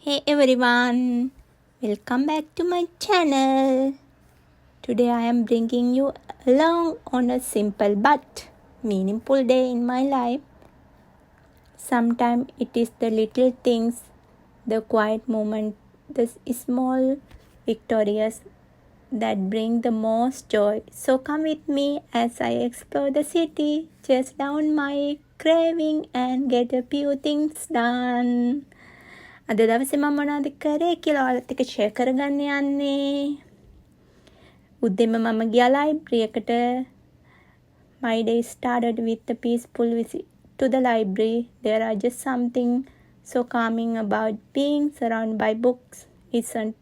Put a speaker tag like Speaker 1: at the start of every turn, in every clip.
Speaker 1: Hey everyone, welcome back to my channel. Today I am bringing you along on a simple but meaningful day in my life. Sometimes it is the little things, the quiet moment, the small victorious that bring the most joy. So come with me as I explore the city, chase down my craving and get a few things done. අද දවසේ මම මොනවද කරේ කියලා ඔයාලත් එක්ක share කරගන්න යන්නේ. උදේම මම ගියා ලයිබ්‍රරි එකට. My day started with a peaceful visit to the library. There are just something so calming about being surrounded by books. Isn't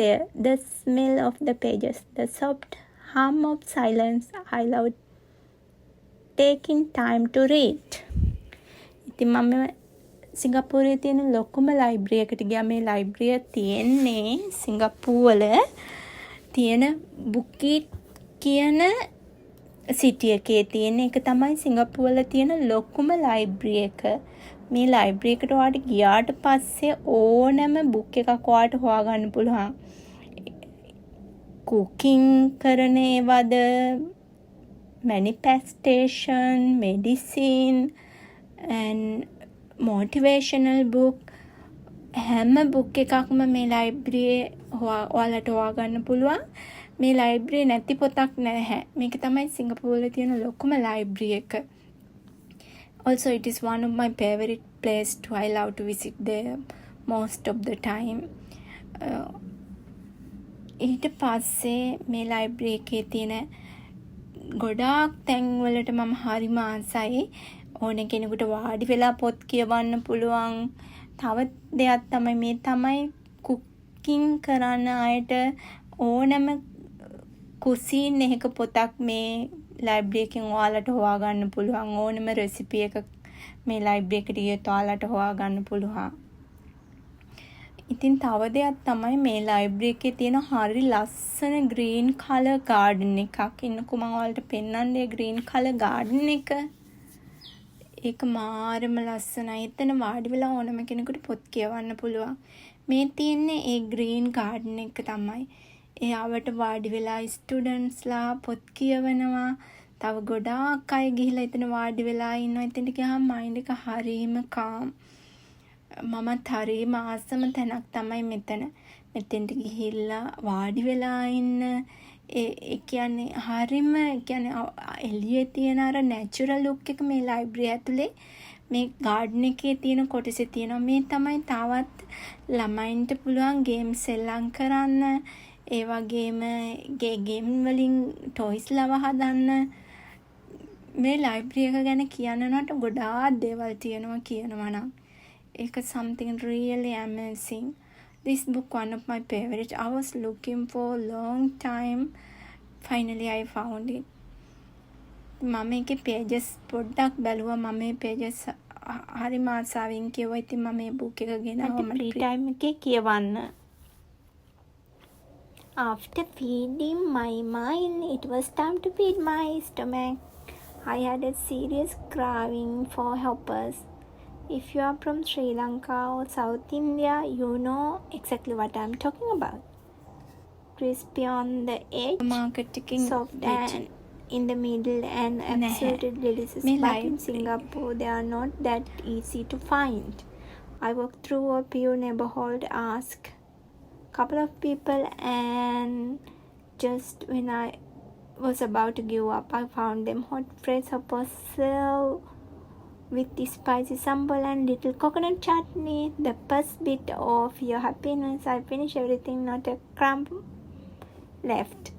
Speaker 1: there? The smell of the pages, the soft hum of silence. I love taking time to read. ඉතින් මම සිංගප්පූරුවේ තියෙන ලොකුම library එකට ගියා. මේ ලයිබ්‍රරිය තියෙන්නේ සිංගප්පූරුවල තියෙන බුකිට් කියන සිටි එකේ තියෙන එක තමයි සිංගප්පූරුවල තියෙන ලොකුම ලයිබ්‍රරි එක. මේ ලයිබ්‍රරි එකට ඔයාලට ගියාට පස්සේ ඕනෑම බුක් එකක් ඔයාලට හොයාගන්න පුළුවන්. කුකින් කරන ඒවාද, manifestation, medicine and motivational book, හැම බුක් එකක්ම මේ ලයිබ්‍රරියේ ඔයාලට හොයාගන්න පුළුවන්. මේ ලයිබ්‍රරියේ නැති පොතක් නැහැ. මේක තමයි සිංගප්පූරුවේ තියෙන ලොකුම ලයිබ්‍රරි එක. Also it is one of my favorite place to I love to visit there most of the time. ඊට පස්සේ මේ ලයිබ්‍රරි එකේ තියෙන ගොඩාක් තැන් වලට මම හරිම ආසයි. ඕන කෙනෙකුට වාඩි වෙලා පොත් කියවන්න පුළුවන්. තව දෙයක් තමයි මේ තමයි කුකින් කරන අයට ඕනම කුසීන් එකක පොතක් මේ ලයිබ්‍රරි එකෙන් ඔයාලට හොයාගන්න පුළුවන්. ඕනම රෙසිපි එකක් මේ ලයිබ්‍රරි එකට ගියොත් ඔයාලට හොයාගන්න පුළුවන්. ඉතින් තව දෙයක් තමයි මේ ලයිබ්‍රරි එකේ තියෙන හරි ලස්සන green color garden එකක්. ඉන්නකෝ මම ඔයාලට පෙන්නන්නේ green color garden එක. ඒක මාරම ලස්සනයි. එතන වාඩි වෙලා ඕනම කෙනෙකුට පොත් කියවන්න පුළුවන්. මේ තියෙන්නේ ඒ ග්‍රීන් ගාඩන් එක තමයි. එයාවට වාඩි වෙලා ස්ටුඩන්ට්ස්ලා පොත් කියවනවා. තව ගොඩාක් අය ගිහිල්ලා එතන වාඩි වෙලා ඉන්නවා. එතනට ගියාම මයින්ඩ් එක හරීම කාම්. මමත් හරීම ආසම තැනක් තමයි මෙතන. මෙතෙන්ට ගිහිල්ලා වාඩි වෙලා ඉන්න ඒ කියන්නේ හරිම කියන්නේ එළියේ තියෙන අර නැචරල් ලුක් එක මේ ලයිබ්‍රරි ඇතුලේ මේ ගාඩන් එකේ තියෙන කොටසේ තියෙනවා. මේ තමයි තවත් ළමයින්ට පුළුවන් ගේම්ස් සෙල්ලම් කරන්න. ඒ වගේම ගේම් වලින් ටොයිස් ලව හදන්න. මේ ලයිබ්‍රරි එක ගැන කියනනට ගොඩාක් දේවල් තියෙනවා කියනවා නම්. ඒක something really amazing. This book one of my favorite. I was looking for a long time. Finally I found it. මම ඒකේ pages පොඩ්ඩක් බැලුවා. මම මේ pages හරිම ආසාවෙන් කියවුවා. ඉතින් මම මේ book එක ගෙනාවා free time එකේ කියවන්න. After feeding my mind, it was time to feed my stomach. I had a serious craving for helpers. If you are from Sri Lanka or South India, you know exactly what I'm talking about. Crispy on the edge, marketing soft and in the middle, and absolutely delicious. But in Singapore, they are not that easy to find. I walked through a few neighborhoods, asked a couple of people, and just when I was about to give up, I found them hot fresh hoppers served with the spicy sambal and little coconut chutney. The first bit of your happiness. I finished everything, not a crumb left.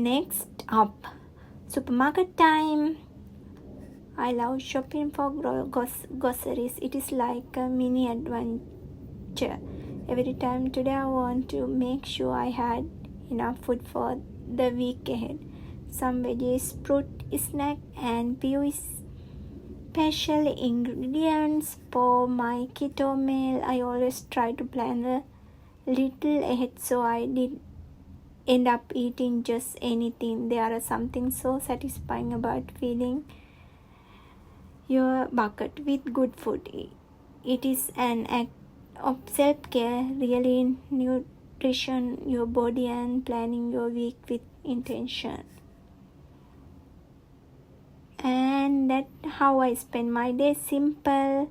Speaker 1: Next up, supermarket time. I love shopping for groceries. It is like a mini adventure. Every time today I want to make sure I had enough food for the week ahead. Some veggies, fruit, snack, and few special ingredients for my keto meal. I always try to plan a little ahead so I did end up eating just anything. There is something so satisfying about feeling your bucket with good food. It is an act of self-care, really nutrition your body and planning your week with intention. And that's how I spend my day, simple,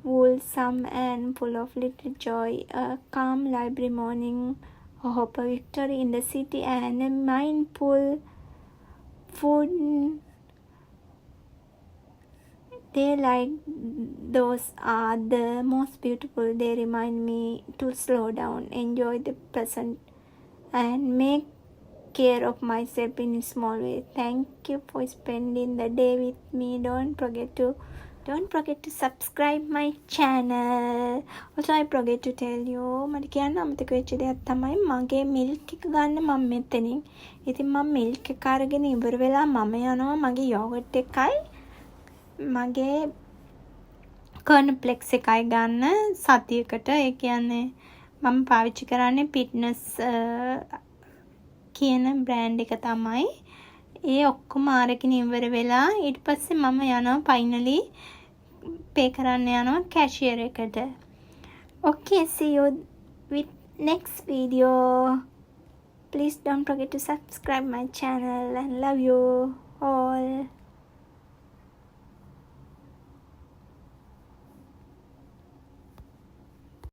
Speaker 1: wholesome and full of little joy. A calm library morning, a hope of victory in the city, and a mindful food day like those are the most beautiful. They remind me to slow down, enjoy the present, and make care of myself in a small way. Thank you for spending the day with me. Don't forget to subscribe my channel. Also I forget to tell you, මට කියන්න අමතක වෙච්ච දෙයක් තමයි මගේ milk එක ගන්න මම මෙතනින්. ඉතින් මම මිල්ක් එක අරගෙන ඉවර වෙලා මම යනවා මගේ යෝගට් එකයි මගේ කර්න්ෆ්ලෙක්ස් එකයි ගන්න සතියකට. ඒ කියන්නේ මම පාවිච්චි කරන්නේ පිට්නස් කියන බ්‍රෑන්ඩ් එක තමයි. ඒ ඔක්කොම අරගෙන ඉවර වෙලා ඊට පස්සේ මම යනවා ෆයිනලි පේ කරන්න යනවා කැෂියර් එකට. Okay, see you with next video. Please don't forget to subscribe my channel and love you all.